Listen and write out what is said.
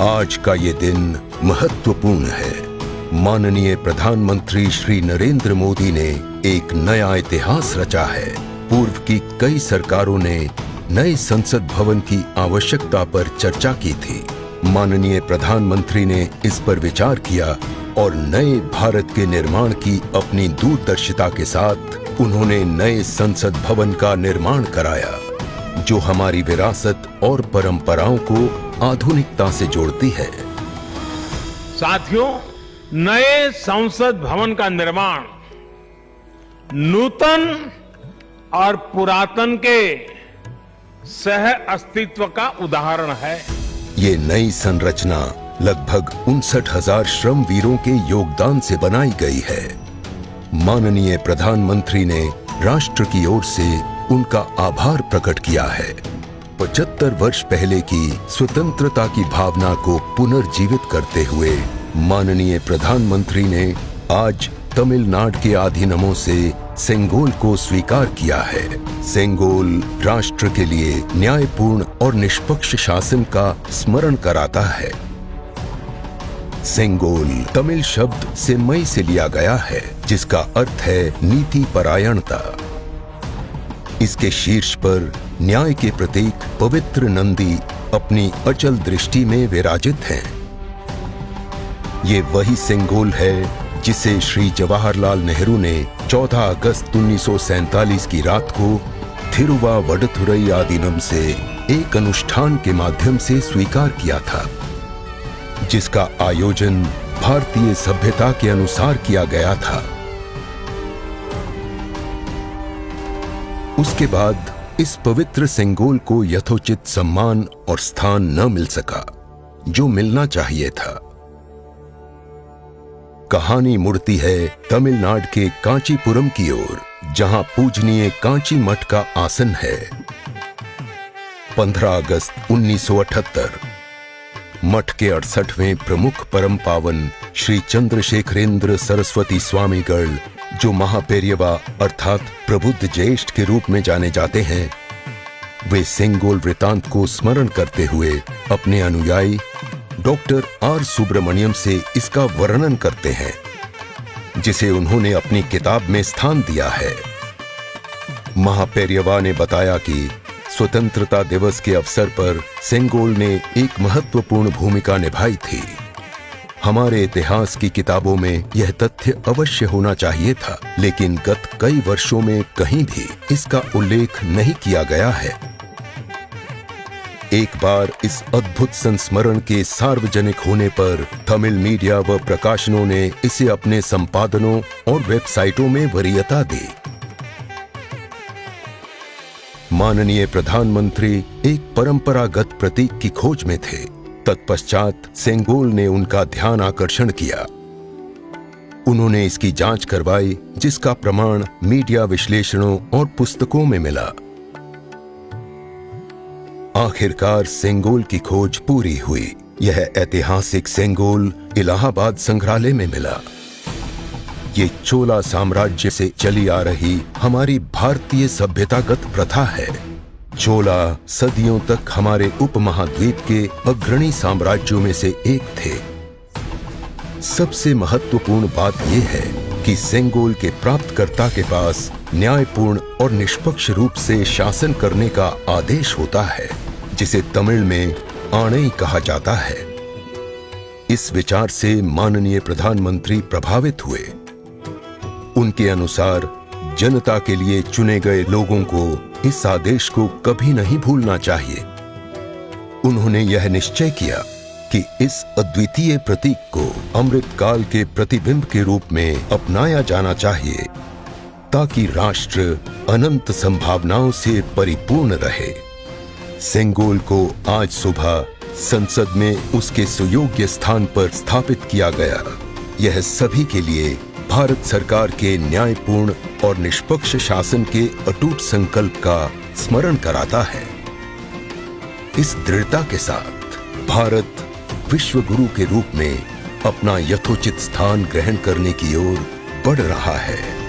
आज का ये दिन महत्वपूर्ण है। माननीय प्रधानमंत्री श्री नरेंद्र मोदी ने एक नया इतिहास रचा है। पूर्व की कई सरकारों ने नए संसद भवन की आवश्यकता पर चर्चा की थी। माननीय प्रधानमंत्री ने इस पर विचार किया और नए भारत के निर्माण की अपनी दूरदर्शिता के साथ उन्होंने नए संसद भवन का निर्माण कराया, जो हमारी विरासत और परंपराओं को आधुनिकता से जोड़ती है। साथियों, नए संसद भवन का निर्माण नूतन और पुरातन के सह अस्तित्व का उदाहरण है। ये नई संरचना लगभग 59,000 श्रम वीरों के योगदान से बनाई गई है। माननीय प्रधानमंत्री ने राष्ट्र की ओर से उनका आभार प्रकट किया है। 75 वर्ष पहले की स्वतंत्रता की भावना को पुनर्जीवित करते हुए माननीय प्रधानमंत्री ने आज तमिलनाडु के अधीनमों से सेंगोल को स्वीकार किया है। सेंगोल राष्ट्र के लिए न्यायपूर्ण और निष्पक्ष शासन का स्मरण कराता है। सेंगोल तमिल शब्द सेम्मई से लिया गया है, जिसका अर्थ है नीति परायणता। इसके शीर्ष पर न्याय के प्रतीक पवित्र नंदी अपनी अचल दृष्टि में विराजित हैं। ये वही सेंगोल है जिसे श्री जवाहरलाल नेहरू ने 14 अगस्त 1947 की रात को थिरुवावडथुरई आदीनम से एक अनुष्ठान के माध्यम से स्वीकार किया था, जिसका आयोजन भारतीय सभ्यता के अनुसार किया गया था। उसके बाद इस पवित्र सेंगोल को यथोचित सम्मान और स्थान न मिल सका, जो मिलना चाहिए था। कहानी मुड़ती है तमिलनाडु के कांचीपुरम की ओर, जहां पूजनीय कांची मठ का आसन है। 15 अगस्त 1978 मठ के 68वें प्रमुख परम पावन श्री चंद्रशेखरेंद्र सरस्वती स्वामीगढ़, जो महापेरियवा अर्थात प्रबुद्ध ज्येष्ठ के रूप में जाने जाते हैं, वे सेंगोल वृतांत को स्मरण करते हुए अपने अनुयायी डॉक्टर आर सुब्रमण्यम से इसका वर्णन करते हैं, जिसे उन्होंने अपनी किताब में स्थान दिया है। महापेरियवा ने बताया कि स्वतंत्रता दिवस के अवसर पर सेंगोल ने एक महत्वपूर्ण भूमिका निभाई थी। हमारे इतिहास की किताबों में यह तथ्य अवश्य होना चाहिए था, लेकिन गत कई वर्षों में कहीं भी इसका उल्लेख नहीं किया गया है। एक बार इस अद्भुत संस्मरण के सार्वजनिक होने पर तमिल मीडिया व प्रकाशनों ने इसे अपने संपादनों और वेबसाइटों में वरीयता दी। माननीय प्रधानमंत्री एक परंपरागत प्रतीक की खोज में थे। तत्पश्चात सेंगोल ने उनका ध्यान आकर्षण किया। उन्होंने इसकी जांच करवाई, जिसका प्रमाण मीडिया विश्लेषणों और पुस्तकों में मिला। आखिरकार सेंगोल की खोज पूरी हुई। यह ऐतिहासिक सेंगोल इलाहाबाद संग्रहालय में मिला। ये चोला साम्राज्य से चली आ रही हमारी भारतीय सभ्यतागत प्रथा है। चोला सदियों तक हमारे उपमहाद्वीप के अग्रणी साम्राज्यों में से एक थे। सबसे महत्वपूर्ण बात यह है कि सेंगोल के प्राप्तकर्ता के पास न्यायपूर्ण और निष्पक्ष रूप से शासन करने का आदेश होता है, जिसे तमिल में आणई कहा जाता है। इस विचार से माननीय प्रधानमंत्री प्रभावित हुए। उनके अनुसार जनता के लिए चुने गए लोगों को इस आदेश को कभी नहीं भूलना चाहिए। उन्होंने यह निश्चय किया कि इस अद्वितीय प्रतीक को अमृत काल के प्रतिबिंब के रूप में अपनाया जाना चाहिए, ताकि राष्ट्र अनंत संभावनाओं से परिपूर्ण रहे। सेंगोल को आज सुबह संसद में उसके सुयोग्य स्थान पर स्थापित किया गया। यह सभी के लिए भारत सरकार के न्यायपूर्ण और निष्पक्ष शासन के अटूट संकल्प का स्मरण कराता है। इस दृढ़ता के साथ भारत विश्व गुरु के रूप में अपना यथोचित स्थान ग्रहण करने की ओर बढ़ रहा है।